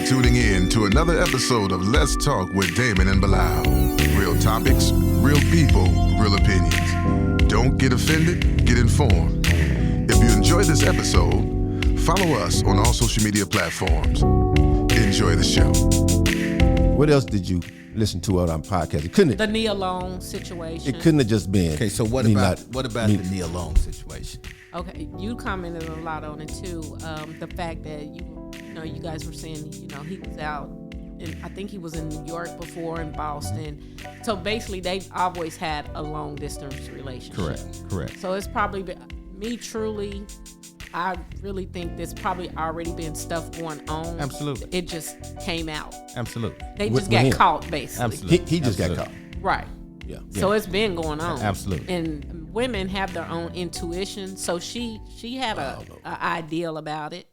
tuning in to another episode of Let's Talk with Damon and Bilal. Real topics, real people, real opinions. Don't get offended, get informed. If you enjoyed this episode, follow us on all social media platforms. Enjoy the show. What else did you listen to on our podcast? It couldn't. The Nia Long situation. It couldn't have just been. Okay, so what about the Nia Long situation? Okay, you commented a lot on it too. The fact that you guys were saying, he was out, and I think he was in New York before, in Boston. So basically, they've always had a long distance relationship. Correct. So it's probably me truly. I really think there's probably already been stuff going on. Absolutely. It just came out. Absolutely. They just got caught, basically. Absolutely. He just got caught. Right. Yeah. So it's been going on. Absolutely. And women have their own intuition. So she had a ideal about it.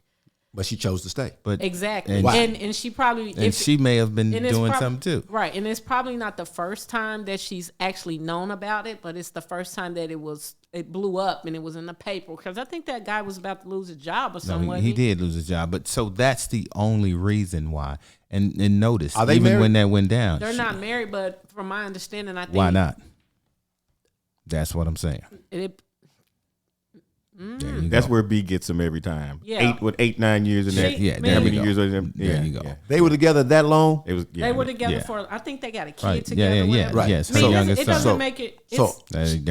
But she chose to stay. But exactly. And she probably she may have been doing something too. Right. And it's probably not the first time that she's actually known about it, but it's the first time that it blew up and it was in the paper. Because I think that guy was about to lose his job or something. No, he did lose his job. But so that's the only reason why. And notice, are they even married? when that went down. They're not married, but from my understanding, I think. Why not? That's what I'm saying. That's where B gets him every time. Yeah. 8-9 years in there. How many years was it? There you go. Yeah. They were together that long? They were together for, I think they got a kid Right. together. Yeah. Right. Yes. I mean, youngest it son. doesn't make it. There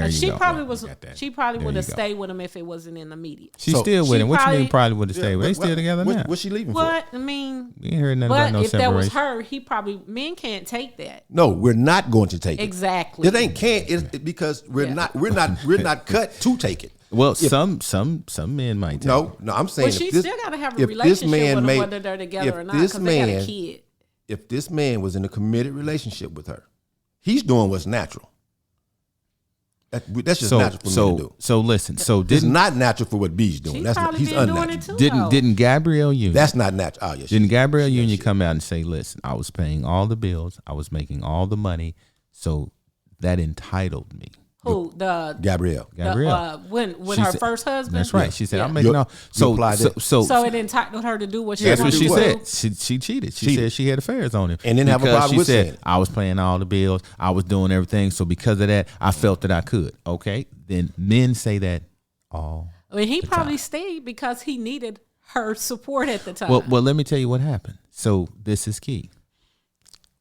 you she go. probably There would have you go. stayed with him if it wasn't in the media. She's still with him. What you mean probably would have stayed with? They still together now. What's she leaving What? I mean, We ain't heard nothing about no but if that separation. was her, he probably, men can't take that. No, we're not going to take it. Exactly. It ain't can't. It's because we're not cut to take it. Well, some men might take it. No, I'm saying Well, she still got to have a relationship with him, whether they're together or not, because they got a kid. If this man was in a committed relationship with her, he's doing what's natural. That's just natural for me to do. So listen. So It's not natural for what B's doing. He's been unnatural. doing it too, though. Didn't Gabrielle Union? That's not natural. Oh, yes. Didn't Gabrielle Union come out and say, "Listen, I was paying all the bills, I was making all the money, so that entitled me." Who Gabrielle? When She her said- first husband? That's right. She said, Yeah. "I'm making all." So it entitled her to do what she that's wanted what she to do. said. She cheated. She said she had affairs on him, And didn't have a because problem she with said saying it. I was paying all the bills, I was doing everything. So because of that, I felt that I could. Okay, then men say that all. I mean, he the probably time. stayed because he needed her support at the time. Well, let me tell you what happened. So this is key.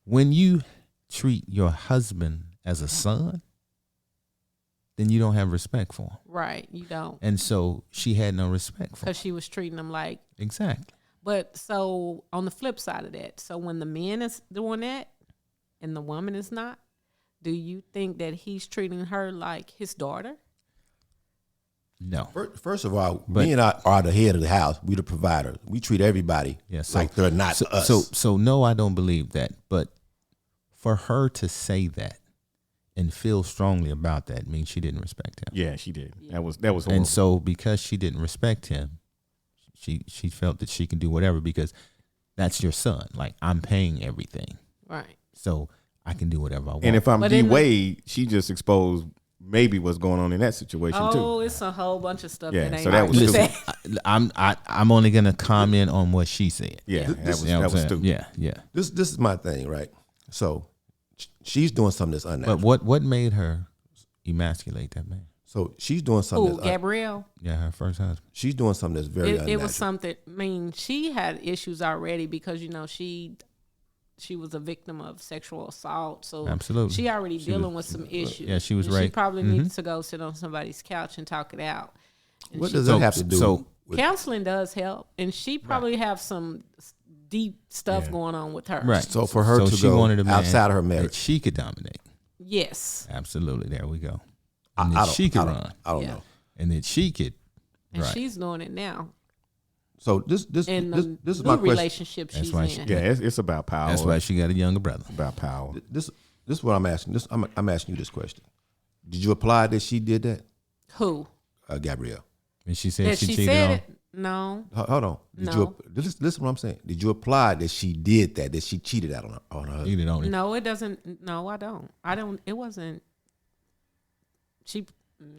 When you treat your husband as a son, then you don't have respect for him. Right, you don't. And so she had no respect for him. Because she was treating him like. Exactly. But so on the flip side of that, so when the man is doing that and the woman is not, do you think that he's treating her like his daughter? No. First of all, men are the head of the house. We the provider. We treat everybody like they're not us. So no, I don't believe that. But for her to say that and feel strongly about that means she didn't respect him. Yeah, she did. That was horrible. And so because she didn't respect him, she felt that she can do whatever because that's your son. Like, I'm paying everything. Right. So I can do whatever I want. And if I'm D Wade, she just exposed maybe what's going on in that situation too. Oh, it's a whole bunch of stuff Yeah, that ain't so that right. was Listen, stupid. I'm only gonna comment on what she said. Yeah, This- that was stupid. Yeah. This is my thing, right? So she's doing something that's unnatural. But what made her emasculate that man? So she's doing something. Who, Gabrielle? Yeah, her first husband. She's doing something that's very unnatural. It was something. I mean, she had issues already because she was a victim of sexual assault. So Absolutely. she already dealing with some issues. Yeah, she was And raped. She probably needs to go sit on somebody's couch and talk it out. And What she- does that have to do? with, counseling does help, and she probably have some deep stuff going on with her. Right. So for her to she go wanted a man outside of her that marriage. she could dominate. Yes. Absolutely. There we go. I And that don't- she could I don't- run. I don't Yeah. know. And that she could. And Right. she's doing it now. So this In the is new my question. relationship That's she's why in. Yeah, it's about power. That's why she got a younger brother. about power. This is what I'm asking. I'm asking you this question. Did you apply that she did that, Who? Gabrielle? And she said That she she cheated said on. it? No. Hold on. No. Listen to what I'm saying. Did you apply that she did that she cheated out on her husband? Cheated on him. No, it doesn't. No, I don't. It wasn't.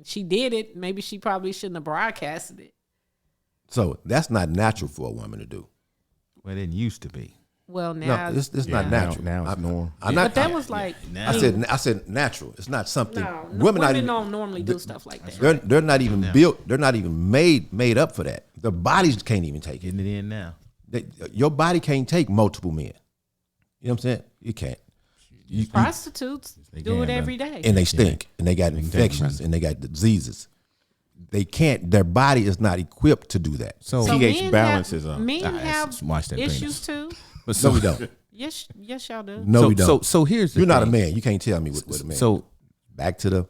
She did it. Maybe she probably shouldn't have broadcasted it. So that's not natural for a woman to do. Well, it didn't used to be. Well, now No, it's not natural. Now it's normal. I'm but not. that was like I said natural. It's not something. no, Women don't normally do stuff like that. They're not even built. They're not even made up for that. Their bodies can't even take it. Getting it in now. Your body can't take multiple men. You know what I'm saying? You can't. Prostitutes do it can, every day. And they stink, and they got infections, and they got diseases. They can't. Their body is not equipped to do that. So pH men balance have, is up. Men have watch that issues penis. too. But No, we don't. Yes, y'all do. No, we don't. So here's the You're not a thing. man. You can't tell me what a man. So back to the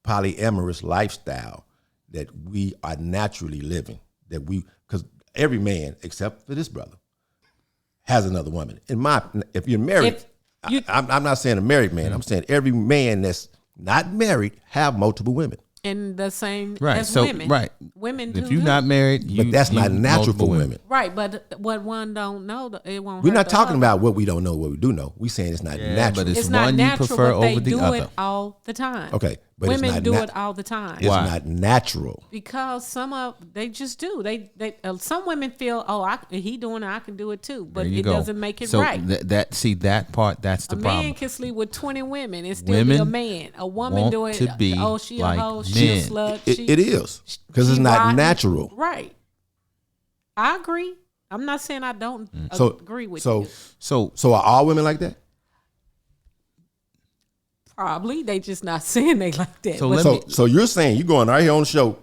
polyamorous lifestyle that we are naturally living. Because every man, except for this brother, has another woman. If you're married, I'm not saying a married man. I'm saying every man that's not married have multiple women. And the same right, as so women. right, Women do. if you're not married, But that's not you natural for multiple women. right, but what one don't know, it won't. We're hurt not the talking other. about what we don't know, what we do know. We're saying it's not natural. but It's not one you natural, prefer but they over the do other. it all the time. Okay, but it's women not do nat- it all the time. It's Why? not natural. Because they just do. They some women feel, he doing it, I can do it too, but There you it go. doesn't make it so right. that part, that's the A problem. man can sleep with 20 women and still be a Women man. A woman want do it. to be She like a hoe. She a men. slut. It is because it's she not rotten. natural. Right. I agree. I'm not saying I don't So agree with so you. so are all women like that? Probably they just not saying they like that. So But let me- So you're saying you're going right here on the show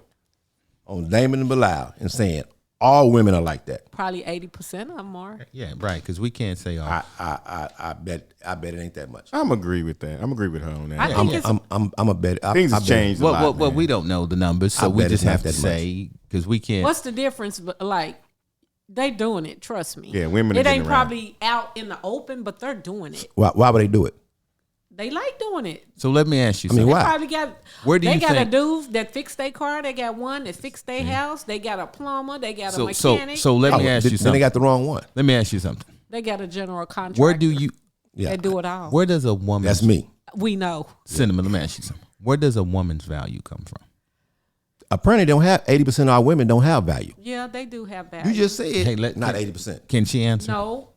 on Damon and Bilal and saying all women are like that. probably 80% of them are. Yeah, right. Because we can't say all. I bet it ain't that much. I'm agree with that. I'm agree with her on that. I think it's I'm a bet. Things I have bet- changed a lot. Well, man. we don't know the numbers, so I we bet just it's not have to that say because we can't. what's the difference? But like they doing it. Trust me. Yeah, women are It getting ain't around. probably out in the open, but they're doing it. Why would they do it? They like doing it. So let me ask you I mean, something. why? They probably got. Where do they you got think- a dude that fixed their car. They got one that fixed their house. They got a plumber. They got a mechanic. So let me ask you Then something. they got the wrong one. Let me ask you something. They got a general contractor. Where do you? Yeah, They do it all. Where does a woman? that's me. We know. Cinnamon. Let me ask you something. Where does a woman's value come from? Apparently, don't have 80% of our women don't have value. Yeah, they do have value. You just said Hey, not 80%. Can she answer? No.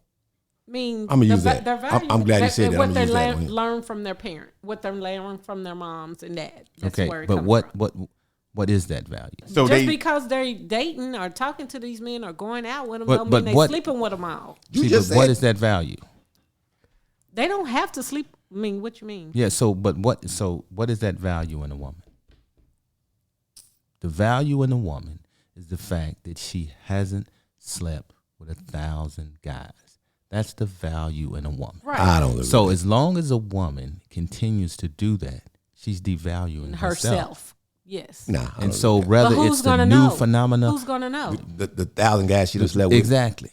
I mean, I'ma use that. Their value, I'm glad you said that. What I'ma they use that on here. learn from their parent, what they learn from their moms and dad. That's Okay, where it but comes from. what is that value? So Just they because they're dating or talking to these men or going out with them, But- don't but mean what- they sleeping with them all. You See, just but what said- is that value? They don't have to sleep. I mean, what you mean? Yeah. So, but what? So, what is that value in a woman? The value in a woman is the fact that she hasn't slept with 1,000 guys. That's the value in a woman. Right. I don't agree. So, as long as a woman continues to do that, she's devaluing herself. Herself. Yes. Nah. I And don't so, agree But rather who's it's the gonna new know? phenomena. Who's gonna know? the 1,000 guys she done slept with. Exactly.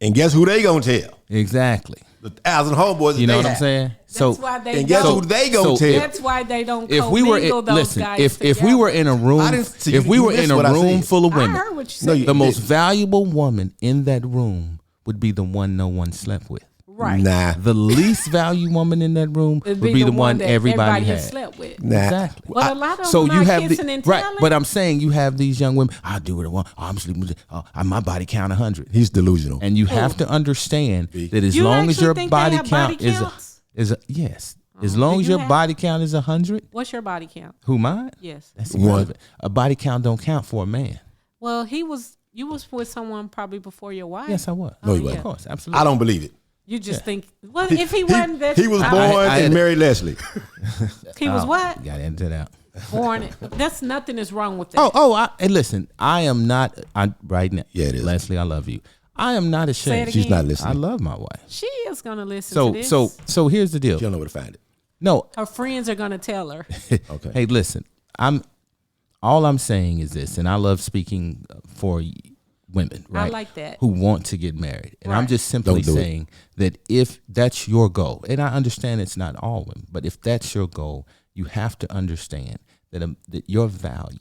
And guess who they gonna tell? Exactly. The 1,000 homeboys. that You know they what I'm had. saying? So, That's why they And guess don't. who they gonna so- tell? That's why they don't. if we were commingle those listen, guys if we were together. in a room, I didn't see if you- we you were in missed a what I room said. full of I women, heard what you No, said. you- the most didn't. valuable woman in that room would be the one no one slept with. Right. Nah. The least value woman in that room It'd would be the one that everybody had. has slept with. Nah. Exactly. But a lot of So them you not have kissing the and right, telling. but I'm saying you have these young women. I do what I want. I'm sleeping with my body count 100, He's delusional. and you have to understand that as You long as actually your think they body have count body counts? is a yes, as long Do as you your have- body count is 100, What's your body count? who mine? Yes. That's One. irrelevant. A body count don't count for a man. Well, you was with someone probably before your wife. Yes, I was. No, he yeah. wasn't. Of course, absolutely. I don't believe it. You just think, well, if he wasn't, that He was born I- and married Leslie. He was what? Got to enter that. Born. That's nothing is wrong with that. And listen, I am not. Right now, Yeah, it is. Leslie, I love you. I am not Say ashamed. it She's again. not I listening. love my wife. She is gonna listen So, to this. so here's the deal. She don't know where to find it. No, her friends are gonna tell her. Okay. hey, listen. All I'm saying is this, and I love speaking for women, right? like that. Who want to get married, and I'm Right. just simply Don't do it. saying that if that's your goal, and I understand it's not all women, but if that's your goal, you have to understand that your value.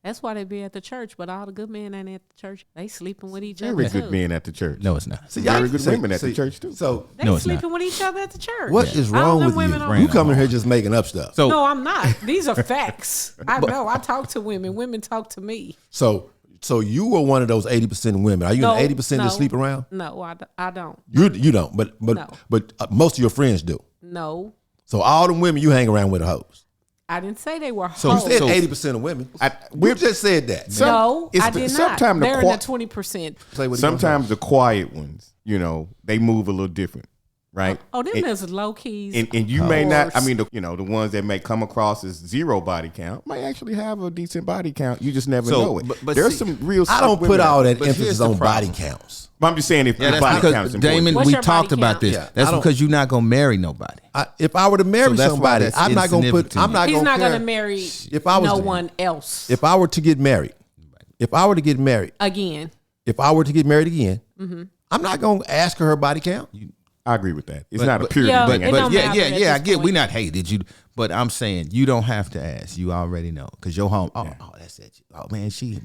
That's why they be at the church, but all the good men ain't at the church. They sleeping with each other very too. good men at the church. No, it's not. See, Very y'all- good see- women at the see, church, too. So They No, it's sleeping with each other at the church. what is All wrong them with women you? are- You coming here just making up stuff. So No, I'm not. These are facts. I know. I talk to women. Women talk to me. So So you were one of those 80% of women. Are you No, in the 80% that sleep around? No, I don't. You don't, but No. most of your friends do. No, So all them women you hang around with are hoes. I didn't say they were You hoes. said 80% of women. We just said that. No, It's I the- did not. sometime the They're in qua- the 20%. Say what he gonna Sometimes the quiet ones, they move a little different, right? Oh, them and, is low keys. and you may not. I Horse. mean, the ones that may come across as zero body count might actually have a decent body count. You just never know it. but There's see, some real. say. I don't women put all out that there. But here's emphasis the on body problem. counts. But I'm just saying if Yeah, the that's body because count's important. Damon, What's we your talked body about count? this. Yeah, I That's don't- because you're not gonna marry nobody. If I were to marry So that's why somebody, that's I'm not gonna put. insignificant. I'm not He's gonna not care. going to marry If I was no to- one else If I were to get married, if I were to get married again. again, I'm not gonna ask her body count. I agree with that. It's But- not a but- purity Yeah, thing. it at don't all. matter at I this get. point. We not hated you, but I'm saying you don't have to ask. You already know because your home. Oh, that's it. Oh man, she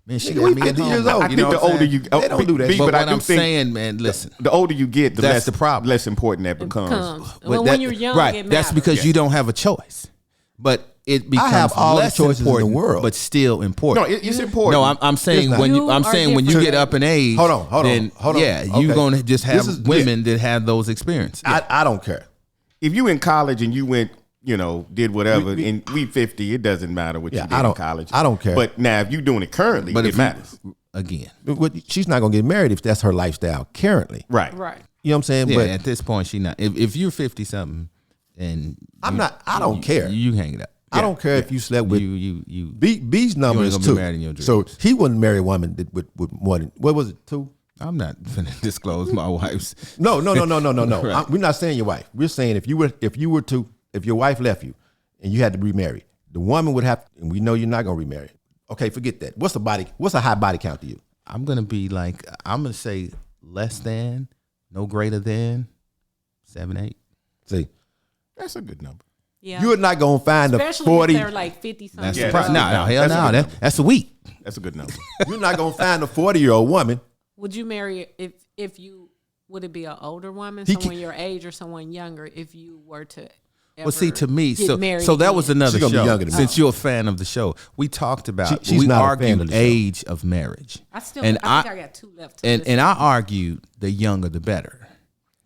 Nigga, got we me 50 at years home. old. I You think know the what I'm older saying? you They don't do that. but But I what do I'm think saying, man, listen. the older you get, the That's less the problem. less important that becomes. Well, when you're young, right? it That's matters. because you don't have a choice. But it becomes have all the less choices in the important, world. but still important. No, it's important. No, I'm saying not. when You I'm are saying when you different. get up in age. Hold on. then, Yeah, Okay. you're gonna just have This is- women that have those experiences. I don't care. if you in college and you went, did whatever, and we 50, it doesn't matter what Yeah, you did I don't- in college. I don't care. But now, if you're doing it currently, But it if matters. again, She's not gonna get married if that's her lifestyle currently. Right. Right. You know what I'm saying? yeah, But at this point, she not. If you're 50 something, and I'm not. I don't care. You hang it up. I don't care if you slept with You. B's number ain't is gonna be 2. married in your dreams. So he wouldn't marry a woman that with more than what was it 2? I'm not finna disclose my wife's. No. Right. We're not saying your wife. We're saying if your wife left you and you had to remarry, the woman would have. And we know you're not gonna remarry. Okay, forget that. What's a high body count to you? I'm gonna be like, I'm gonna say less than, no greater than 7, 8. See, That's a good number. Yeah. you're not gonna find Especially a 40. if they're like 50 something. That's Yeah, the that's problem. a good No, number. hell That's a no. good number. That's a week. That's a good number. You're not gonna find a 40-year-old woman. Would you marry if you would it be an older woman, He someone your age, or someone younger? If you were to ever Well, see, to me, get married so that was again? another She's gonna be show. younger than me. Since you're a fan of the show, we talked about She's we not a fan argued of the show. age of marriage. I still, and I think I got 2 left. To and listen. I argued the younger the better.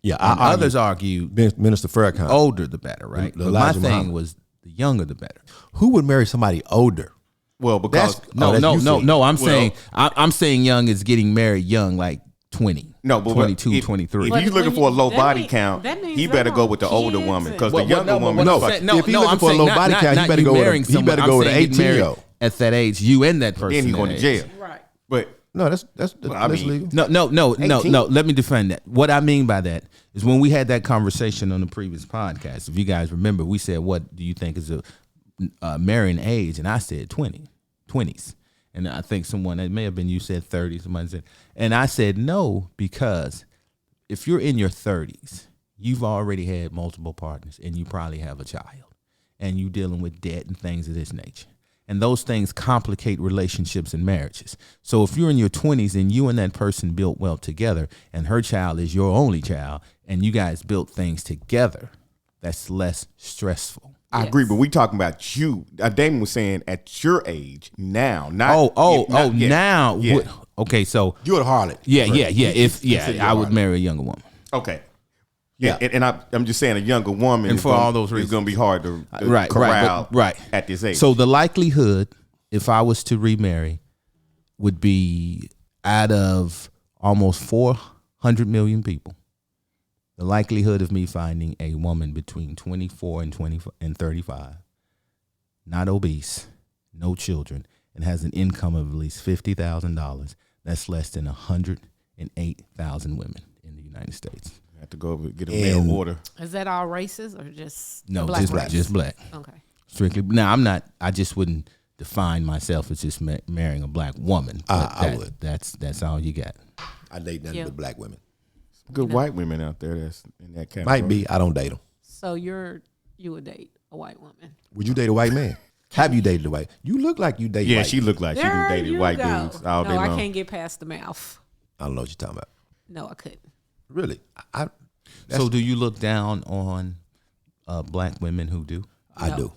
Yeah, And others argued Minister Farrakhan. older the better, right? The But my Elijah thing Muhammad. was the younger the better. Who would marry somebody older? Well, because No, that's you saying. I'm saying I'm saying young is getting married young, like 20, no, but 22, if, 23. If But you're looking for a low that body mean- count, that means he they better go want with the older kids woman and- because Well, the younger no, but woman. what no, I'm fuck- saying- if he's looking for a low body count, he better you go with marrying he better someone. go I'm with an saying get married 18-year-old. at that age. You and that person. then he that going to age. jail. right. But No, that's Well, I mean- legal. No. 18? Let me defend that. What I mean by that is when we had that conversation on the previous podcast. If you guys remember, we said, "What do you think is a marrying age?" And I said 20s. And I think someone, it may have been you, said 30. Somebody said, and I said no, because if you're in your 30s, you've already had multiple partners, and you probably have a child, and you're dealing with debt and things of this nature. And those things complicate relationships and marriages. So if you're in your 20s and you and that person built well together, and her child is your only child, and you guys built things together, that's less stressful. I agree. But we talking about you. Damon was saying at your age now, not yet. Now, Yeah. okay, so You're a harlot. yeah. consider I would harlot. marry a younger woman. Okay. Yeah. And I'm just saying a younger woman, And is for gonna- all those it's reasons. going to be hard to Right, corral right. at this age. So the likelihood, if I was to remarry, would be out of almost 400 million people, the likelihood of me finding a woman between 24 and 35, not obese, no children, and has an income of at least $50,000, that's less than 108,000 women in the United States. I have to go get a mail order. Is that all races or just No, black just race? just black. Okay. Strictly. Now, I'm not. I just wouldn't define myself as just marrying a black woman. But I would. That's all you got. I date nothing Yeah. but black women. Good white women out there that's in that category. Might be. I don't date them. So you would date a white woman? Would you date a white man? Have you dated a white? You look like you date. Yeah, white. she looked like she There done dated you white go. dudes all no, day I long. can't get past the mouth. I don't know what you're talking about. No, I couldn't. Really? So, do you look down on black women who do? I No. do.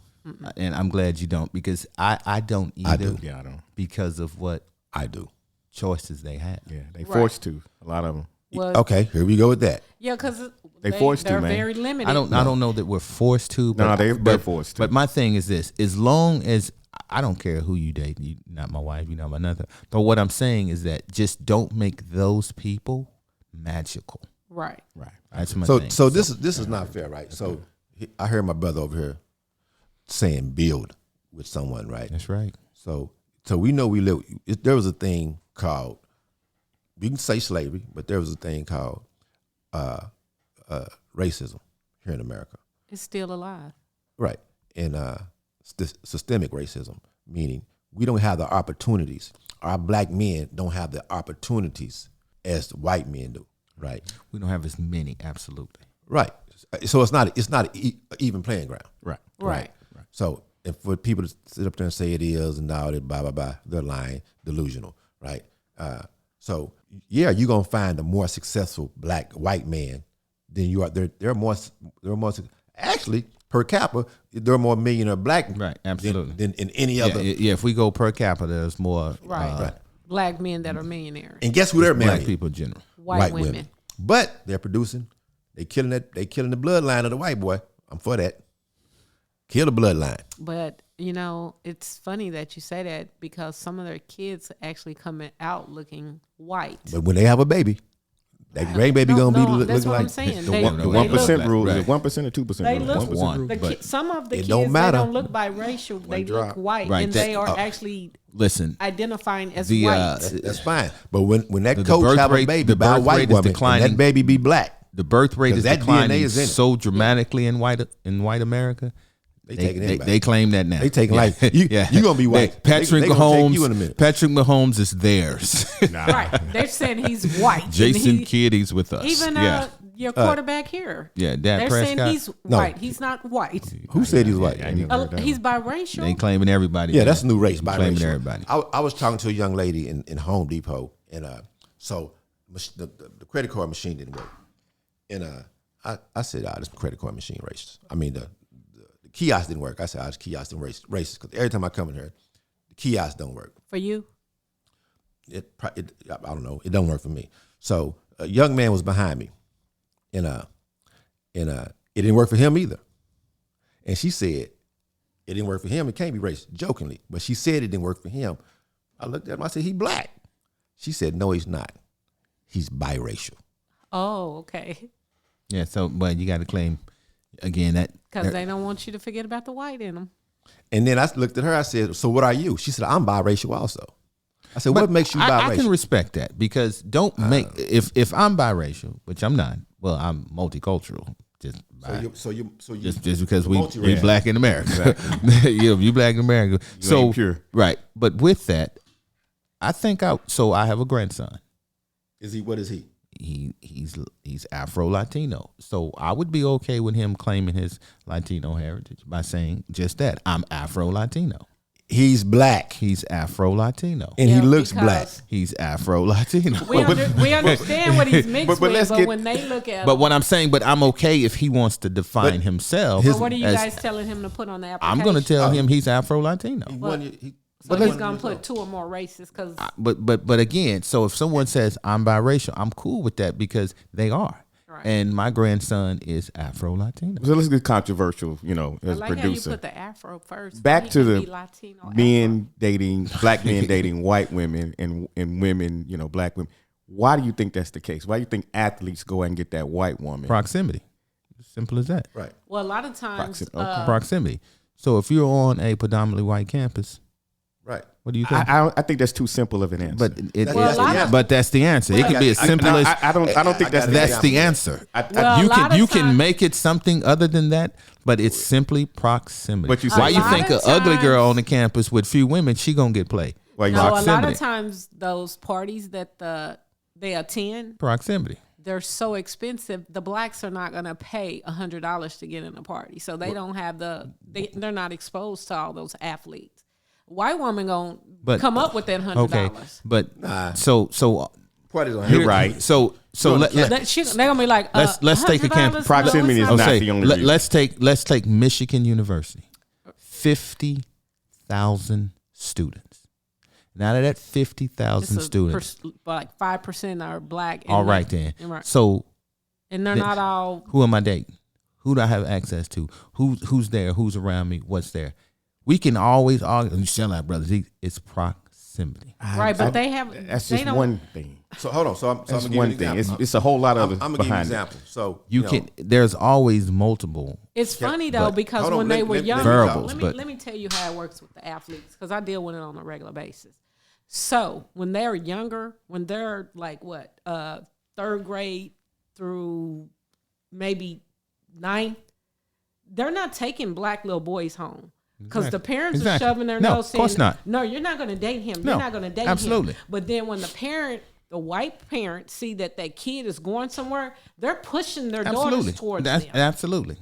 And I'm glad you don't, because I don't either. do. Yeah, I don't. Because of what I do. choices they have. Yeah, they forced to. A lot of them. Was, Okay, here we go with that. Yeah, because They forced to, they're man. very limited. I don't know that we're forced to. No, But, they're forced to. But my thing is this: as long as I don't care who you date, you not my wife, you not my nothing. But what I'm saying is that just don't make those people magical. Right. Right. That's my So thing. so this is not fair, right? So I heard my brother over here saying build with someone, right? That's right. So we know we live. There was a thing called, we can say slavery, but there was a thing called racism here in America, It's still alive. right? And systemic racism, meaning we don't have the opportunities. Our black men don't have the opportunities as white men do, right? We don't have as many, absolutely. Right. So it's not an even playing ground. Right. Right. So and for people to sit up there and say it is and all that, blah blah blah, they're lying, delusional, right? So yeah, you're gonna find a more successful white man than you are. They're more actually per capita. There are more millionaire black Right, absolutely. than in any Yeah, other. yeah. If we go per capita, there's more Right. Black men that are millionaires. And guess who they're black marrying? people in general. White women. But they're producing. They killing the bloodline of the white boy. I'm for that. Kill the bloodline. But, it's funny that you say that because some of their kids actually coming out looking white. But when they have a baby, that grandbaby gonna be that's looking what like I'm saying. The They- one they the 1% look- rule right. is it 1% or 2% They rule? look 1% one. rule. some of the It kids don't they matter. don't look biracial. They drop. look white, Right, and that- they are actually Listen, identifying as the, white. that's fine. But when that The coach birth have a rate- baby the by a birth white rate is woman, and declining. that baby be black, the birth rate 'Cause is that declining DNA is in it. so dramatically in white America. They taking anybody. They claim that now. They taking like, you gonna be white. Patrick They gonna take Mahomes. you in a minute. Patrick Mahomes is theirs. Right. They're saying he's white. And Jason Kidd, he's with us. Even your quarterback here. Yeah, Dak They're Prescott. saying he's white. He's not white. Who said he's white? He's biracial. They claiming everybody. Yeah, now. that's a new race. Claiming Biracial. everybody. I was talking to a young lady in Home Depot, and so the credit card machine didn't work, and I said, this credit card machine racist. I mean the kiosk didn't work. I said, this kiosk didn't racist because every time I come in here, the kiosk don't work. For you? I don't know. It don't work for me. So a young man was behind me, and it didn't work for him either. And she said it didn't work for him. It can't be racist, jokingly, but she said it didn't work for him. I looked at him. I said, he black. She said, no, he's not. He's biracial. Oh, okay. Yeah. So, but you got to claim again that Because they don't want you to forget about the white in them. And then I looked at her. I said, so what are you? She said, I'm biracial also. I said, what makes you biracial? I can respect that because don't make if I'm biracial, which I'm not. Well, I'm multicultural. Just just because we black in America. You black in America. So ain't pure. Right. But with that, I think I have a grandson. Is he? What is he? He's Afro Latino. So I would be okay with him claiming his Latino heritage by saying just that. I'm Afro Latino. He's black. He's Afro Latino. And he Yeah, looks because black. He's Afro Latino. We understand what he's mixed but let's with, but get- when they look at But him, what I'm saying, but I'm okay if he wants to define himself. but what are you as- guys telling him to put on the application? I'm going to tell him he's Afro Latino. So he's going to put 2 or more races because But again, so if someone says I'm biracial, I'm cool with that because they are. Right. And my grandson is Afro Latino. So let's get controversial, I as a like how you producer. put the Afro first. Back He to can the be Latino men dating, black men dating white women and women, black women. Why do you think that's the case? Why do you think athletes go and get that white woman? Proximity. Simple as that. Right. Well, a lot of times, Proximity. So if you're on a predominantly white campus, Right. what do you think? I think that's too simple of an answer. But that's the answer. It Well, can be as I- simple as I don't think that's that's the the answer. Well, a you lot can of times- make it something other than that, but it's simply proximity. But you why say- you A lot think an of ugly girl times- on the campus with few women, she gonna get played? Why you No, a lot Proximity. of times those parties that they attend, Proximity. they're so expensive. The blacks are not going to pay $100 to get in a party, so they don't have they're not exposed to all those athletes. White woman gonna come up with that $100. Okay, but so Parties don't You're have- right. So let, They're gonna be like, let's take a camp. $100? Proximity No, is it's not the only reason. let's take Michigan University, 50,000 students. And out of that 50,000 students, like 5% are black. And all right then. Right. So, and they're not all. Who am I dating? Who do I have access to? Who's there? Who's around me? What's there? We can always argue. You sound like brothers. It's proximity. Right, but they have. That's they just don't- one thing. So hold on. So I'm That's gonna one give you an thing. example. It's a whole lot of I'm other gonna give you an behind it. example. So You can. There's always multiple. It's funny though but- because Hold on, when they let- were let- young, Variables, let but- me tell you how it works with the athletes because I deal with it on a regular basis. So when they're younger, when they're like third grade through maybe ninth, they're not taking black little boys home. Because the parents Exactly. are shoving their No, nose of course saying, not. no, you're not going to date him. No, You're not going to date absolutely. him. But then when the white parents see that kid is going somewhere, they're pushing their daughters towards them. Absolutely.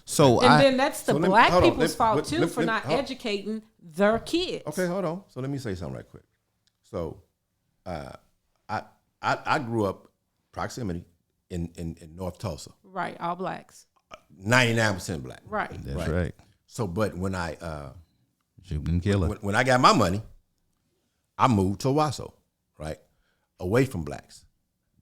So And then that's the so let me- black hold on, people's let- fault let- too let- for let- not hold- educating their kids. Okay, hold on. So let me say something right quick. So, I grew up proximity in North Tulsa, Right, all blacks. 99% black. Right. that's right. So, but when I Shooting and killing. when I got my money, I moved to Owasso, right, away from blacks.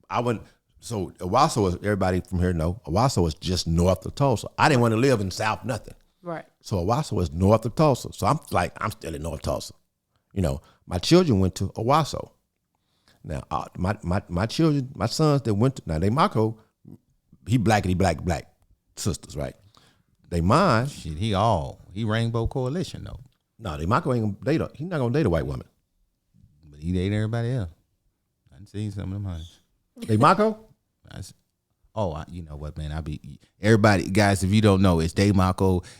I went. So Owasso is, everybody from here know, Owasso is just north of Tulsa. I didn't want to live in South nothing. Right. So Owasso is north of Tulsa. So I'm still in North Tulsa. You know, my children went to Owasso. Now, my children, my sons that went to, now they Mako, he blackity black sisters, right? They mine. Shit, he Rainbow Coalition though. No, they Mako ain't gonna date he's not gonna date a white woman. But he dated everybody else. I done seen some of them honeys. They Mako? You know what, man? Everybody, guys. If you don't know, it's Damon,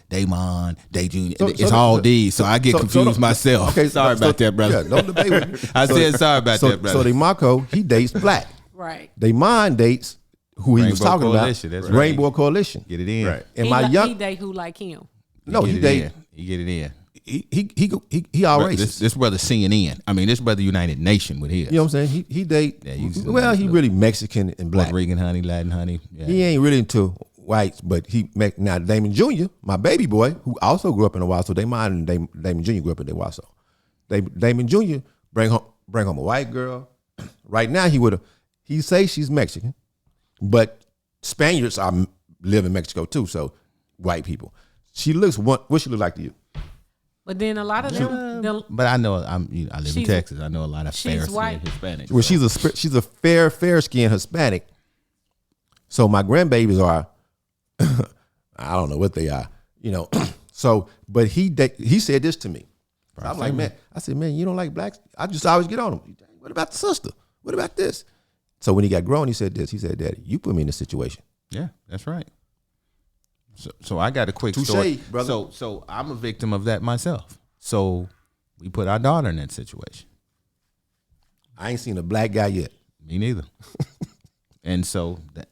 Damon, Day Junior. It's all D's, so I get confused myself. Okay, sorry about that, brother. Yeah, don't debate with me. I said sorry about that, brother. So they Mako, he dates black. Right. They mine dates who he was Rainbow talking Coalition, about. that's right. Rainbow Coalition. Get it in. Right. And he my he young date who like him. no, he date You get it in. he all But racist. This brother CNN. I mean, this brother United Nation with his. You know what I'm saying? He date. Yeah, you just- Well, he really Mexican and black. Puerto Rican honey, Latin honey. Yeah. He ain't really into whites, but now Damon Jr., my baby boy, who also grew up in Owasso. Damon Jr. grew up in Owasso. Damon Jr. bring home a white girl. Right now he say she's Mexican, but Spaniards live in Mexico too. So white people. What she look like to you? But then a lot of them, But I know I live in She's- Texas. I know a lot of she's fair white. skinned Hispanics. Well, she's a fair skinned Hispanic. So my grandbabies are, I don't know what they are, you know. So, but he said this to me. I'm like, man, I said, man, you don't like blacks? I just always get on him. What about the sister? What about this? So when he got grown, he said this. He said, Daddy, you put me in this situation. Yeah, that's right. So I got a quick Touche, story. brother. So I'm a victim of that myself. So we put our daughter in that situation. I ain't seen a black guy yet. Me neither. And so But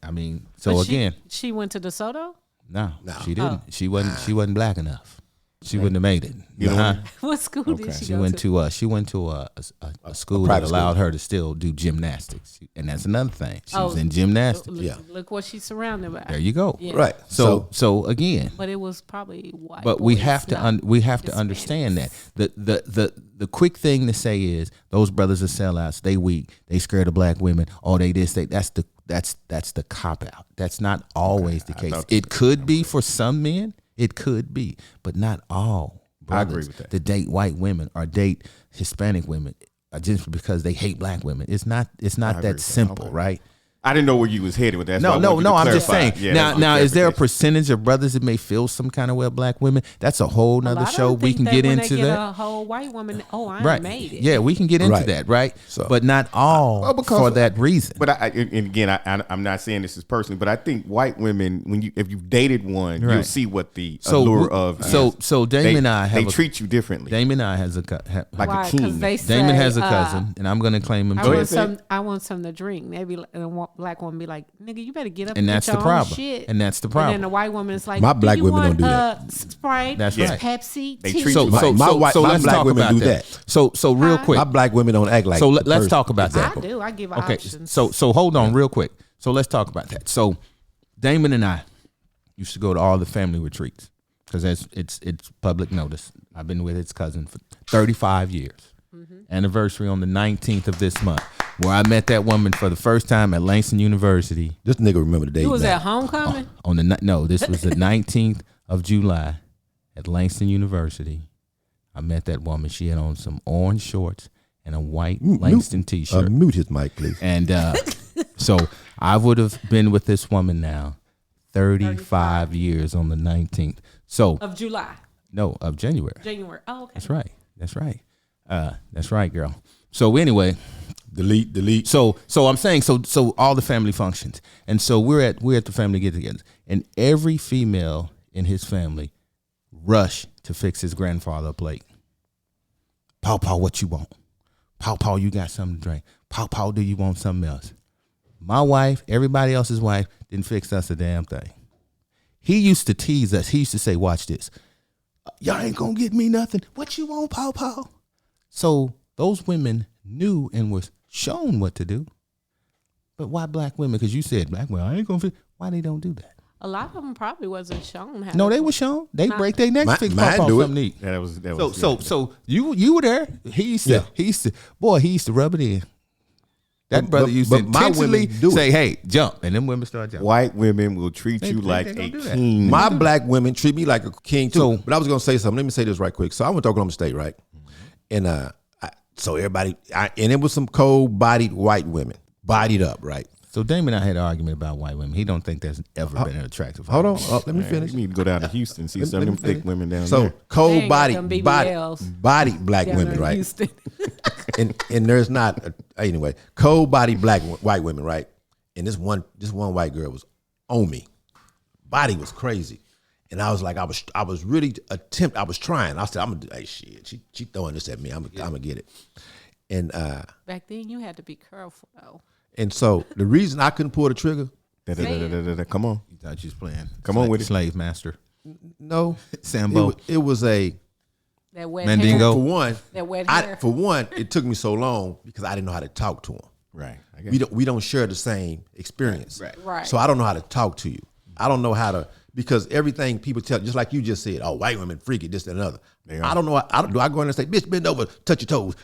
again, she went to DeSoto. no, No. she didn't. She wasn't black enough. She wouldn't have made it. You know Uh-huh. What school did She go went to? to a school that private allowed school. her to still do gymnastics, and that's another thing. She was Oh, in gymnastics. Look, Yeah. look what she's surrounded by. There you go. Yeah. Right. So again, But it was probably white. but we boys, have to not we have to Hispanics. understand that the quick thing to say is those brothers are sellouts. They weak. They scared of black women. Oh, they this. That's the cop out. That's not always the case. It could be for some men. It could be, but not all. I agree Brothers with that. that date white women or date Hispanic women just because they hate black women. It's not agree that with that. simple, Okay. right? I didn't know where you was headed with that. so I No. wanted you to I'm just saying. clarify. Yeah, that's now, good is there a clarification. percentage of brothers that may feel some kind of way about black women? That's a whole A nother lot of show. them We think can that get when into they get that. a whole white woman. Oh, I Right. made it. Yeah, we can get into Right. that, right? So- but not all Well, because- for that reason. But and again, I'm not saying this is personally, but I think white women, if you've dated one, you'll Right. see what the allure of. so Damon and I have they treat you differently. Damon and I has a Like a Why? king. Because they say Damon has a cousin, and I'm gonna claim him I too. want some. I want something to drink. Maybe a black woman be like, "Nigga, you better get up And get that's your the own problem. shit." And that's the And problem. then the white woman is like, My "Do black you women want, don't do that. Sprite, That's right. Pepsi, They tea?" treat So you so My so, white- so my let's black talk women about do that. that. So real quick. My black women don't act like. So the let's first talk about that. I do. I give Okay, options. so hold on real quick. So let's talk about that. So Damon and I used to go to all the family retreats because it's public notice. I've been with his cousin for 35 years. anniversary on the 19th of this month, where I met that woman for the first time at Langston University. This nigga remember the date. You was man. at homecoming? This was the 19th of July at Langston University. I met that woman. She had on some orange shorts and a white Langston t-shirt. Mute his mic, please. And so I would have been with this woman now 35 years on the 19th. So Of July. No, of January. January. Oh, okay. That's right. That's right, girl. So anyway, delete. So I'm saying so all the family functions, and so we're at the family get-togethers, and every female in his family rush to fix his grandfather a plate. Paw, what you want? Paw, you got something to drink? Paw, do you want something else? My wife, everybody else's wife, didn't fix us a damn thing. He used to tease us. He used to say, watch this. Y'all ain't gonna get me nothing. What you want, Paw? So those women knew and was shown what to do. But why black women? Because you said black women, I ain't gonna fix. Why they don't do that? A lot of them probably wasn't shown how. No, to they were shown. They break their neck, fix mine Paw do it. something neat. Yeah, that was. So you were there. He used to rub it in. That brother used to intentionally say, "Hey, jump," and them women start jumping. White women will treat you like a king. My black women treat me like a king too. But I was gonna say something. Let me say this right quick. So I went to Oklahoma State, right? And so everybody, and it was some cold-bodied white women, bodied up, right? So Damon and I had an argument about white women. He don't think there's ever been an attractive. Hold on, let me finish. You need to go down to Houston and see some of them thick women down So there. cold-bodied, bodied black women, right? and there's not anyway. Cold-bodied white women, right? And this one white girl was on me. Body was crazy. And I was like, I was really I was trying. I said, I'm gonna do, hey, shit. She throwing this at me. I'm gonna get it. And back then you had to be careful though. And so the reason I couldn't pull the trigger, Come on, You thought you was playing. Come on with it. Slave master. no, Sambo. it was a That wet Mandingo. for one. That wet hair. For one, it took me so long because I didn't know how to talk to him. right? We don't share the same experience. Right. So I don't know how to talk to you. I don't know how to, because everything people tell, just like you just said, oh, white women freaky, this, that, and another. I don't know. Do I go in and say, bitch, bend over, touch your toes.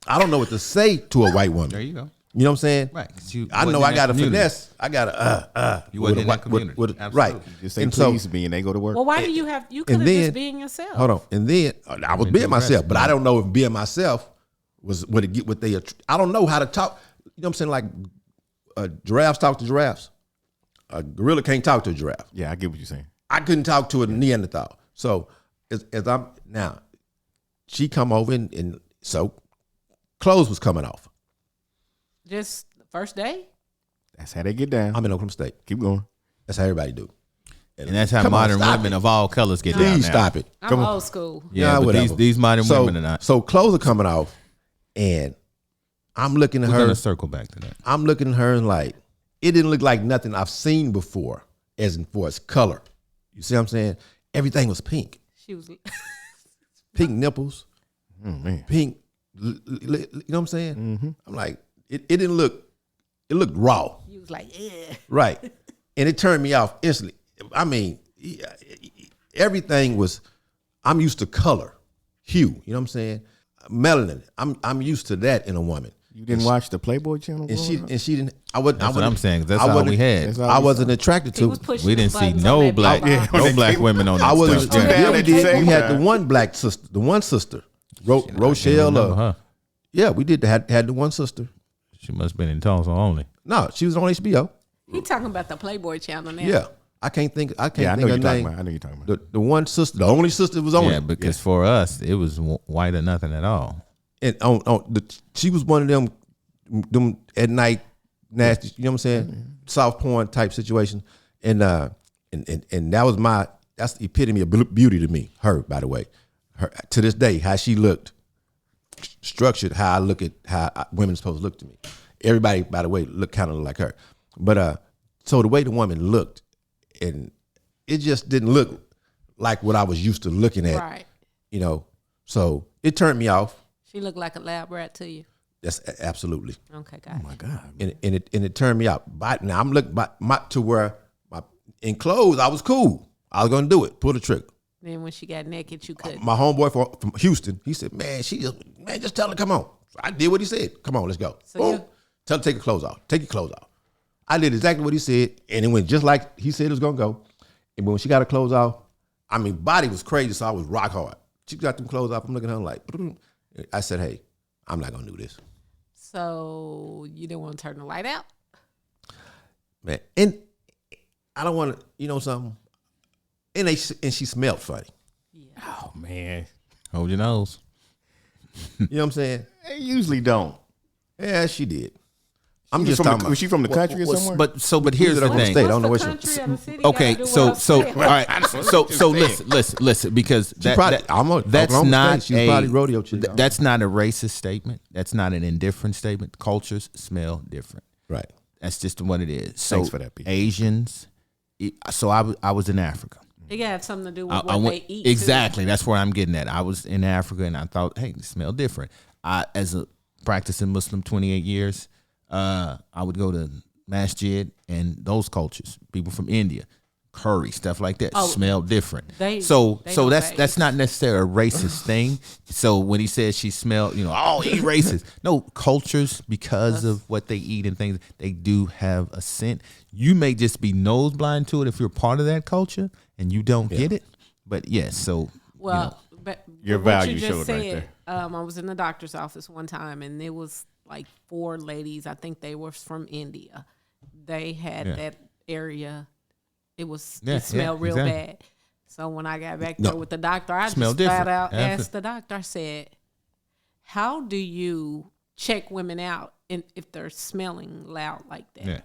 I don't know what to say to a white woman. There you go. You know what I'm saying? Right. I know I got to finesse. I got to, You wasn't in that community. right. Just say And please me and they go to work. Well, why do you have? You could have just being yourself. Hold on. And then I was being myself, but I don't know if being myself was what it get what they. I don't know how to talk. You know what I'm saying? Like giraffes talk to giraffes. A gorilla can't talk to a giraffe. Yeah, I get what you're saying. I couldn't talk to a Neanderthal. So as I'm now, she come over and so clothes was coming off. Just the first day. That's how they get down. I'm in Oklahoma State. Keep going. That's how everybody do. And that's how Come on, modern stop women it. of all colors get down Please now. stop it. I'm old school. Yeah, Nah, but whatever. these modern women are not. So clothes are coming off, and I'm looking at We're her. gonna circle back to that. I'm looking at her and like, it didn't look like nothing I've seen before, as in for its color. You see what I'm saying? Everything was pink. She was. Pink nipples, Oh man. pink, you know what I'm saying? Mm-hmm. I'm like, it didn't look, it looked raw. You was like, yeah. Right. And it turned me off instantly. I mean, everything was, I'm used to color, hue, you know what I'm saying? Melanin. I'm used to that in a woman. You didn't watch the Playboy channel? And she didn't. That's what I'm saying. That's all we had. I wasn't attracted He to. was pushing We the didn't see buttons no on that black, big box. no black women on that I wasn't. stuff. down Yeah, at we the did. same We had time. the one black sister, the one sister, Rochelle. Remember her. Yeah, we did. Had the one sister. She must have been in Tulsa only. No, she was on HBO. He talking about the Playboy channel now. Yeah, I can't think. I Yeah, I can't know think you're of her talking name. about. I know you're talking about. The one sister, the only sister that was on Yeah, it. because for us, it was white or nothing at all. And she was one of them at night nasty. You know what I'm saying? South porn type situation. And that was that's the epitome of beauty to me. Her, by the way, her to this day, how she looked, structured, how I look at how women supposed to look to me. Everybody, by the way, looked kind of like her. But so the way the woman looked, and it just didn't look like what I was used to looking at. Right. You know, so it turned me off. She looked like a lab rat to you. That's absolutely. Okay, got it. My God. And it turned me out. But now I'm looking to where in clothes I was cool. I was gonna do it, pull the trigger. Then when she got naked, you couldn't. My homeboy from Houston, he said, man, just tell her, come on. I did what he said. Come on, let's go. So Boom. Tell her, take your clothes off. Take your clothes off. I did exactly what he said, and it went just like he said it was going to go. And when she got her clothes off, I mean, body was crazy, so I was rock hard. She got them clothes off. I'm looking at her like, I said, hey, I'm not going to do this. So you didn't want to turn the light out? Man, and I don't want to, you know something? And she smelled funny. Yeah. Oh man, Hold your nose. You know what I'm saying? they usually don't. Yeah, she did. I'm just talking. Was she from the country or somewhere? But here's the thing. State. I don't know What's what the she- country or the city Okay, gotta do so what I'm saying? all right, so listen, because that's Oklahoma not State, she's probably rodeo chick. that's not a racist statement. That's not an indifferent statement. Cultures smell different. Right. That's just what it is. So Thanks for that, Pete. Asians. So I was in Africa. It got to have something to do with I what went, they eat. exactly. That's where I'm getting at. I was in Africa and I thought, hey, they smell different. As a practicing Muslim 28 years, I would go to masjid and those cultures, people from India, curry, stuff like that, smell different. They so don't that's bathe. not necessarily a racist thing. So when he says she smelled, oh, he racist. No, cultures, because of what they eat and things, they do have a scent. You may just be nose blind to it if you're part of that culture and you don't get it. But yes, so Well, but Your what value you just showed right said, I was in the doctor's office one time, and there was like 4 ladies. I think they were from India. They had that area. It smelled real exactly. bad. So when I got back there with the doctor, I Smell just flat different. out Yeah. asked the doctor. I said, "How do you check women out if they're smelling loud like that?" yeah.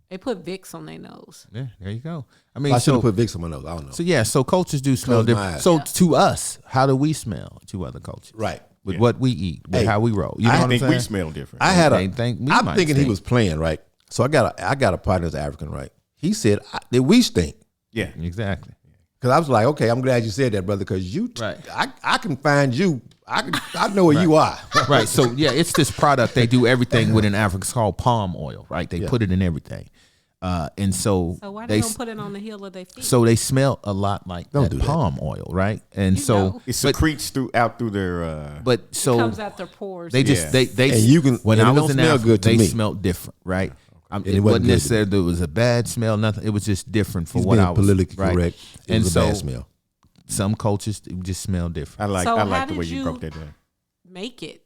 They put Vicks on their nose. Yeah, there you go. I mean, I should so, have put Vicks on my nose. I don't know. so yeah, so cultures do smell Close my different. eyes. So to us, how do we smell to other cultures? Right. With what we eat, with Hey, how we roll. You know I what I'm think we saying? smell different. I had They think we I'm might thinking he stink. was playing, right? So I got a partner that's African, right? He said that we stink. yeah. Exactly. Because I was like, okay, I'm glad you said that, brother, because Right. I can find you. I know where you are. Right. So yeah, it's this product. They do everything with in Africa. It's called palm oil, right? They put it in everything. And so So why they they don't put it on the heel of their feet? so they smell a lot like Don't that do that. palm oil, right? And You so know. It secretes out through their. but It so comes out their pores. they just Yeah. they And you can- when and I it was don't in smell Africa, good to they me. smelled different, right? And It it wasn't wasn't good to necessarily that it was a bad smell, nothing. It was just different for He's what being I was politically right? correct. It And was a so bad smell. some cultures it just smell different. I So like how the way did you you- broke that down. make it.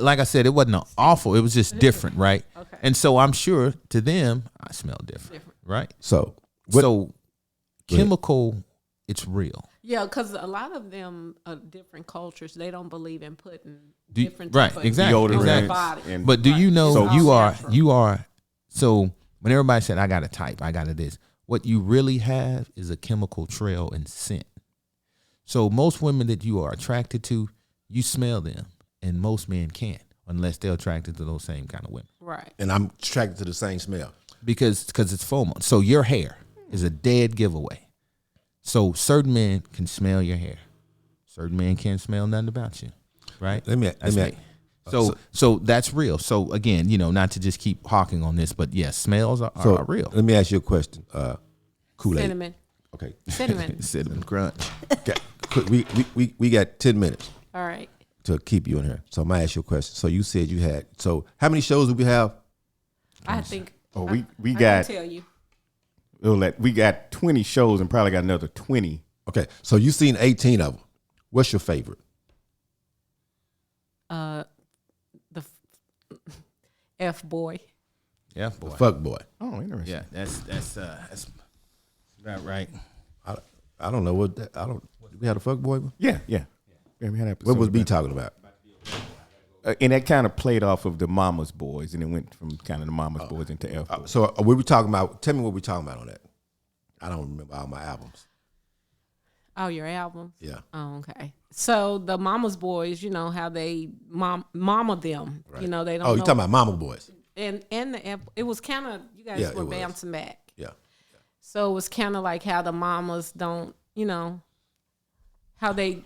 Like I said, it wasn't awful. It was just different, right? Okay. And so I'm sure to them, I smell different, right? So So chemical, it's real. Yeah, because a lot of them different cultures, they don't believe in putting Do- different right, type of exactly, on their exactly. body. And- But do you know So- you All are natural. so when everybody said I got a type, I got a this, what you really have is a chemical trail and scent. So most women that you are attracted to, you smell them, and most men can't unless they're attracted to those same kind of women. Right. and I'm attracted to the same smell. Because it's pheromone. So your hair is a dead giveaway. So certain men can smell your hair. Certain men can't smell nothing about you. Right? That's me. So that's real. So again, not to just keep hawking on this, but yes, smells are real. Let me ask you a question. Kool-Aid. Cinnamon. Okay. Cinnamon. Cinnamon crunch. Okay. We got 10 minutes All right. to keep you in here. So I'm gonna ask you a question. So you said you had. So how many shows do we have? I think. Oh, we I got can tell you. we got 20 shows and probably got another 20. Okay. So you seen 18 of them. What's your favorite? The F boy. Yeah, boy. Fuck boy. Oh, interesting. Yeah, that's about right. I don't know what that. I don't. We had a fuck boy. Yeah. We had an episode What was B about- talking about? And that kind of played off of the Mama's Boys, and it went from kind of the Mama's Boys into F Boys. So what we talking about? Tell me what we talking about on that. I don't remember all my albums. Oh, your album. Yeah. Oh, okay. So the Mama's Boys, how they mama them. Right. They don't. Oh, you know. talking about Mama Boys? And the F, it was kind of you guys Yeah, were it was. bouncing back. Yeah. So it was kind of like how the mamas don't, how they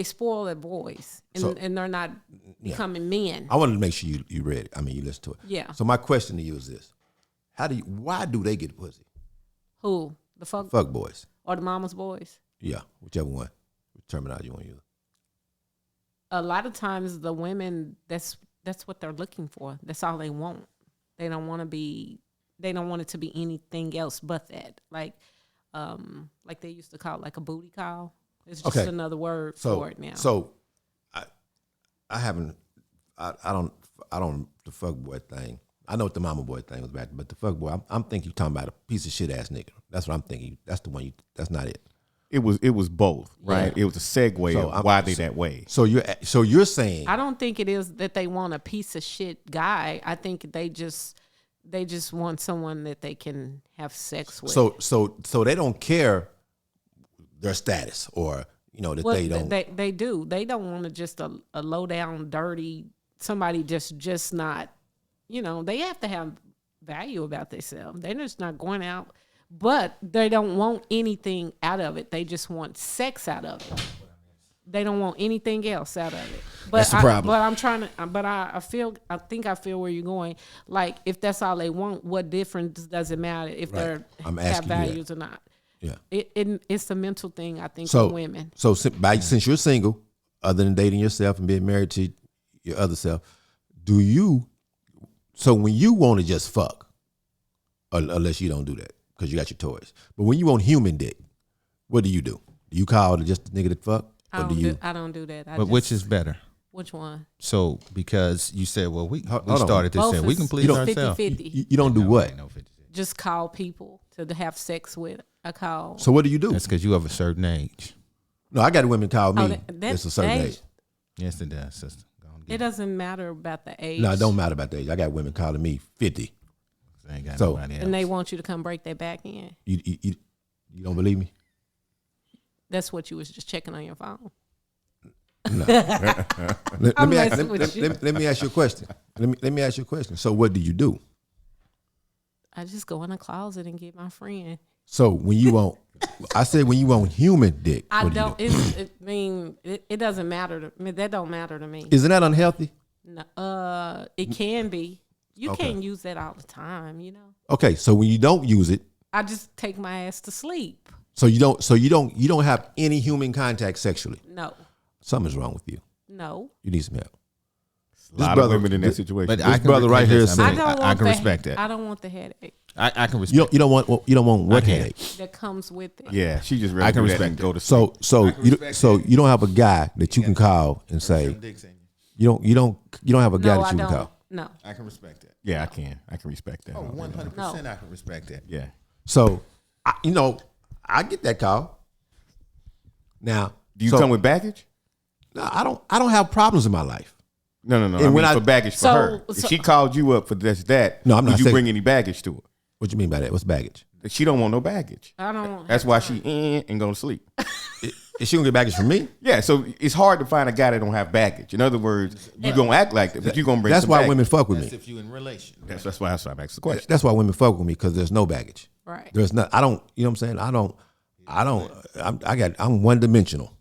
spoil their boys and, So- and they're not becoming men. I wanted to make sure you read it. I mean, you listened to it. Yeah. So my question to you is this: why do they get pussy? Who? The fuck boys. or the mama's boys. Yeah, whichever one. Which terminology you want to use. A lot of times the women, that's what they're looking for. That's all they want. They don't want it to be anything else but that. Like they used to call it like a booty call. It's just another word for it now. So I don't the fuck boy thing. I know what the mama boy thing was about, but the fuck boy, I'm thinking you're talking about a piece of shit ass nigga. That's what I'm thinking. That's the one. That's not it. It was both, right? Yeah. It was a segue of why they that way. So you're saying I don't think it is that they want a piece of shit guy. I think they just want someone that they can have sex with. So they don't care their status or that they don't. They do. They don't want to just a low down dirty somebody just not. They have to have value about themselves. They're just not going out, but they don't want anything out of it. They just want sex out of it. They don't want anything else out of it. But that's the problem. But I'm trying to. But I think I feel where you're going. Like if that's all they want, what difference does it matter if they have values or not? Yeah, it's a mental thing. I think for women. So since you're single, other than dating yourself and being married to your other self, do you? So when you want to just fuck, unless you don't do that because you got your toys, but when you want human dick, what do you do? Do you call it just the nigga that fuck? I don't do that. But which is better? Which one? So because you said, well, we Hold started this saying we can please ourselves. 50-50. You don't do what? Just call people to have sex with. I call. So what do you do? That's because you have a certain age. No, I got women call me. That's a certain age. Yes, it does, sister. It doesn't matter about the age. No, it don't matter about the age. I got women calling me 50. I ain't got nobody else. And they want you to come break their back in. You don't believe me? That's what you was just checking on your phone. No. let me ask you a question. Let me ask you a question. So what do you do? I just go in the closet and get my friend. So when you want, I said when you want human dick. I don't. It doesn't matter to me. That don't matter to me. Isn't that unhealthy? No, it can be. You can't use that all the time. Okay, so when you don't use it, I just take my ass to sleep. So you don't have any human contact sexually. No. Something's wrong with you. No. You need some help. A lot of women in that situation. But this brother right here is saying, I can respect that. I don't want the headache. I can respect. You don't want what headache that comes with it. Yeah, she just I can ready respect and go to sleep. So you don't have a guy that you can call and say you don't have a guy that you can call. No. I can respect that. Yeah, I can respect that. 100%. I can respect that. Yeah. So I get that call. Now, Do you come with baggage? No, I don't have problems in my life. No. And for baggage for her. If she called you up for that, no, I'm not would you saying, bring any baggage to her? What you mean by that? What's baggage? She don't want no baggage. I don't. That's why she and go to sleep. Is she gonna get baggage from me? Yeah, so it's hard to find a guy that don't have baggage. In other words, you gonna act like that, but you gonna bring. That's some why baggage. women fuck with That's me. if you in relation. That's why I'm asking the question. That's why women fuck with me because there's no baggage. Right. There's not. I don't. You know what I'm saying? I'm one dimensional.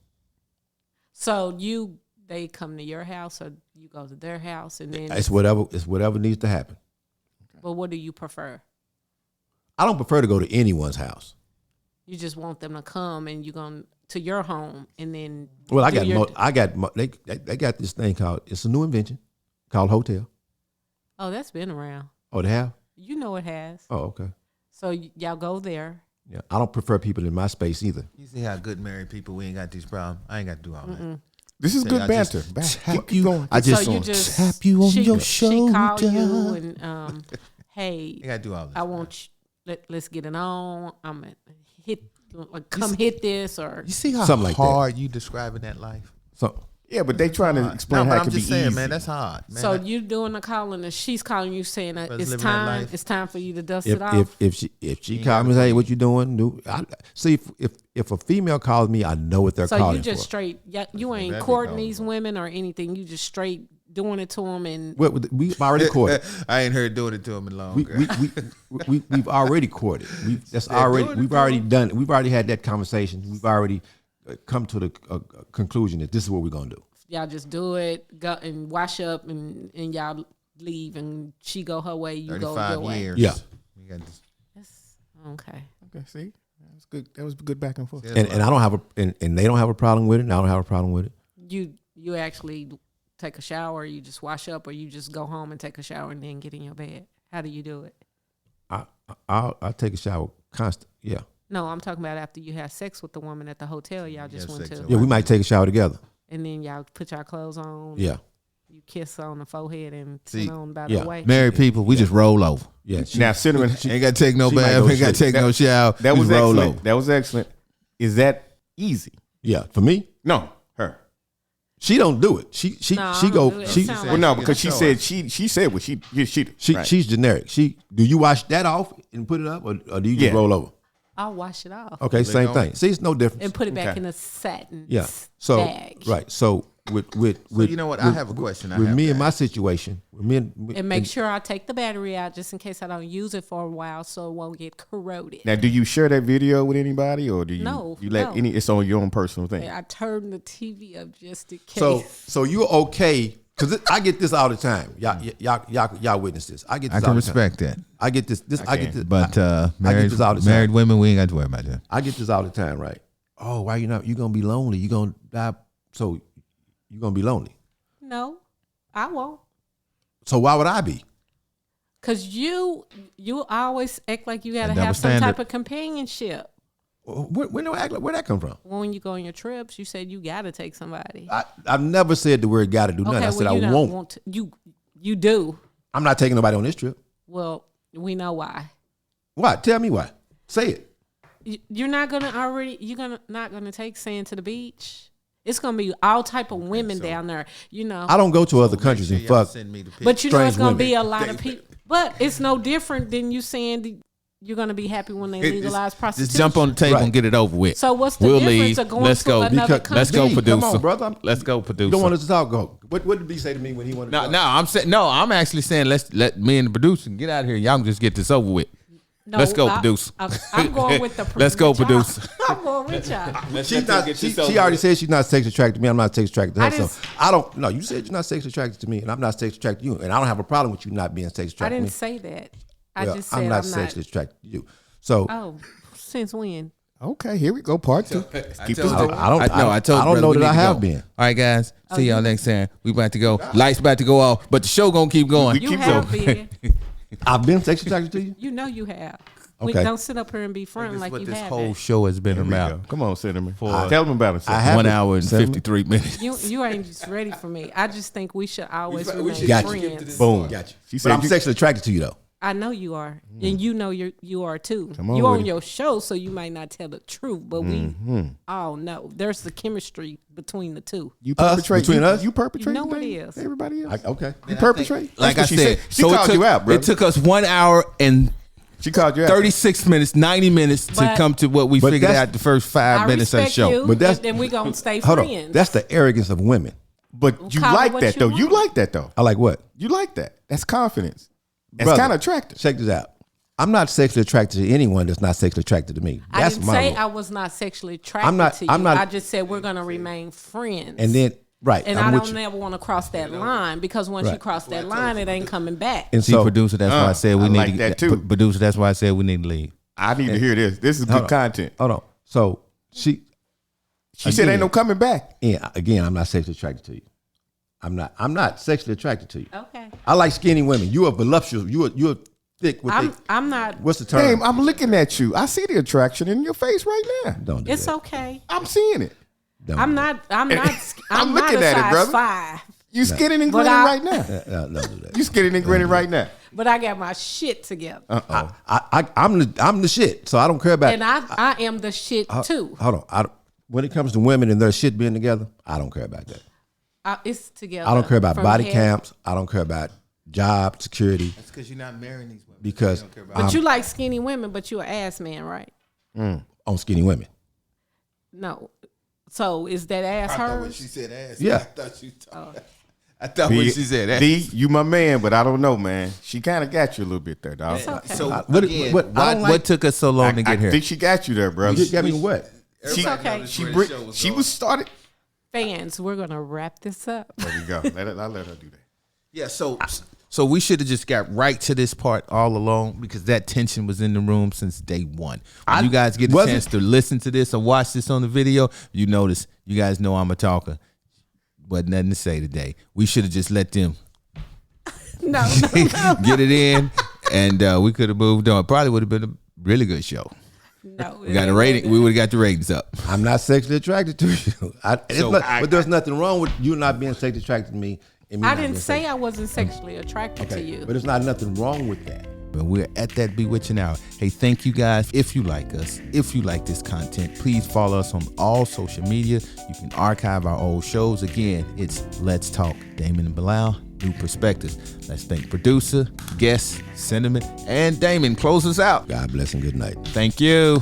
So they come to your house or you go to their house and then It's whatever needs to happen. But what do you prefer? I don't prefer to go to anyone's house. You just want them to come and you're going to your home and then. Well, they got this thing called, it's a new invention called hotel. Oh, that's been around. Oh, they have? You know it has. Oh, okay. So y'all go there. Yeah, I don't prefer people in my space either. You see how good married people, we ain't got these problems. I ain't got to do all that. This is good I banter. just Keep going. I just, So you just tap you on your She shoulder. call you and hey, You got to do all this. I want you, let's get it on. I'm gonna hit this or You see how Something like that. hard you describing that life? So, Yeah, but they trying to explain No, how but it I'm could be just saying, easy. man, that's hard. Man, so you doing the calling and she's calling you saying that Brothers it's living that time. life. It's time for you to dust it off. if she calls me and say, hey, what you doing? See, if a female calls me, I know what they're So calling you just for. straight, you ain't That'd be courting calling these for. women or anything. You just straight doing it to them and We've already courted. I ain't heard doing it to him in long. We've already courted. We've already had that conversation. We've already come to the conclusion that this is what we're gonna do. y'all just do it, go and wash up and y'all leave and she go her way, you go your way. years. Yeah. We got this. That's, okay. Okay, see? That's good. That was good back and forth. And I don't have and they don't have a problem with it. And I don't have a problem with it. You actually take a shower, you just wash up, or you just go home and take a shower and then get in your bed? How do you do it? I take a shower constant. Yeah. No, I'm talking about after you have sex with the woman at the hotel y'all just went to. Yeah, we might take a shower together. And then y'all put y'all clothes on. Yeah. You kiss on the forehead and sit on about yeah. the way. Married people, we just roll over. Yeah. Now, Cinnamon, Ain't got to take no she might bath. go Ain't got to straight. take no shower. that was just roll excellent. over. That was excellent. Is that easy? Yeah. For me, No, her. she don't do it. She No, I she don't go. do it. It She sound Well, no, like because she said she said what she did. Right. she's generic. Do you wash that off and put it up, or do you just Yeah. roll over? I'll wash it off Okay, same on thing. See, it's no difference. and put it back Okay. in a satin Yeah. So bag. right. So with you know what? I have a question. I with have me to and my situation. With me And make sure I take the battery out just in case I don't use it for a while so it won't get corroded. Now, do you share that video with anybody, or do you No, you let no. any? It's on your own personal thing. I turned the TV up just in case. So you're okay because I get this all the time. Y'all witness this. I get this I all can the time. respect that. I get this. I get this. But I get married, this all the time. married women, we ain't got to worry about that. I get this all the time, right? Oh, why you not? You gonna be lonely. You gonna die. So you gonna be lonely. No, I won't. So why would I be? Cause you always act like you gotta double have some standard. type of companionship. Where no act like where that come from? When you go on your trips, you said you gotta take somebody. I've never said the word "gotta do nothing." I said well, I you don't won't. want to. You do. I'm not taking nobody on this trip. Well, we know why. Why? Tell me why. Say it. You're not gonna take sand to the beach. It's gonna be all type of women down there. You know. I don't go to other countries and fuck. But you know it's strange gonna women. be a lot of people. But it's no different than you saying that you're gonna be happy when they legalize prostitution. Just jump on the table Right. and get it over with. So what's the We'll difference leave. of going Let's to go. another Because- Let's country? go, producer. Come on, brother. Let's go, producer. You don't want us to talk. Go. What did B say to me when he wanted to No, talk? I'm actually saying let me and the producer get out of here. Y'all can just get this over with. No, Let's go, producer. I'm going with the. Let's go, with y'all. producer. I'm going with y'all. She's not. She already said she's not sex attracted to me. I'm not sex attracted to her. I So didn't- I don't. No, you said you're not sex attracted to me, and I'm not sex attracted to you, and I don't have a problem with you not being sex I attracted to me. didn't say that. I Well, just said I'm not sexually attracted to you. So Oh, since when? Okay, here we go. Part two. Keep this I going. don't I know know that brother, I we have need to go. been. All right, guys. See y'all next time. We about to go. Lights about to go off, but the show gonna keep going. You Keep have going. been. I've been sex attracted to you. You know you have. We Okay. don't sit up here and be front like what you this have. whole show has been Here we go. about. Come on, Cinnamon. For- Tell them about it. I Cinnamon. have 1 it. hour and Cinnamon. 53 minutes. You ain't just ready for me. I just think we should always remain Got you. friends. Boom. Got you. She But said I'm you- sexually attracted to you though. I know you are, and you know you are too. Come on you with on it. your show, so you might not tell the truth, but we all know there's the chemistry between the two. You Us? perpetrate Between us? You perpetrate. You know it thing? is. Everybody else. Okay. You perpetrate. Like I That's what said, she called it took, you out, bro. it took us 1 hour and She called you out. 36 minutes, 90 minutes to But- come to what we But figured that's- out the first 5 I minutes of the respect show. you, But that's- and we gonna stay Hold friends. on. That's the arrogance of women. But you Call it like what that you though. want. You like that though. I like what? You like that. That's confidence. That's Brother, kind of attractive. Check this out. I'm not sexually attracted to anyone that's not sexually attracted to me. I That's didn't my say rule. I was not sexually attracted I'm not- to you. I'm not- I just said we're gonna remain friends. And then right. And I'm I with don't you. never want to cross that line because once you Right. cross that line, it ain't coming back. And See, so producer, that's why I said we I need like to that too. Producer, that's why I said we need to leave. I need to hear this. This is Hold good on. content. hold on. So she Said ain't no coming back. yeah, again, I'm not sexually attracted to you. I'm not sexually attracted to you. Okay. I like skinny women. You are voluptuous. You're thick with I'm not. what's the term? Damn, I'm looking at you. I see the attraction in your face right now. Don't do It's that. okay. I'm seeing it. Don't I'm do not. I'm not. I'm not looking a at it, size brother. 5. You skinning and But grinning I- right now. that. Don't do that. You skinning and grinning right now. But I got my shit together, I'm the shit. So I don't care about. and I am the shit too. Hold on. When it comes to women and their shit being together, I don't care about that. It's together. I don't care about from body head- camps. I don't care about job security That's because you're not marrying these women. because But you like skinny women, but you an ass man, right? on skinny women. No. So is that ass hers? said ass. Yeah. I thought when she said that. D, you my man, but I don't know, man. She kind of got you a little bit there, dog. It's okay. So What- again, what- I don't like- what took us so long to I get here? think she got you there, bro. I mean, what? It's okay. She was started. Fans, we're gonna wrap this up. There we go. I'll let her do that. Yeah, so So we should have just got right to this part all along because that tension was in the room since day one. When you guys get a chance to listen to this or watch this on the video, you notice, you guys know I'm a talker. But nothing to say today. We should have just let them No. get it in, and we could have moved on. Probably would have been a really good show. No. We got a rating. We would have got the ratings up. I'm not sexually attracted to you. But there's nothing wrong with you not being sexually attracted to me. And me I not didn't being say sexually- I wasn't sexually attracted to you. But there's not nothing wrong with that. And we're at that bewitching hour. Hey, thank you guys. If you like us, if you like this content, please follow us on all social media. You can archive our old shows. Again, it's Let's Talk Damon and Bilal, New Perspectives. Let's thank producer, guest, Cinnamon, and Damon. Close us out. God bless and good night. Thank you.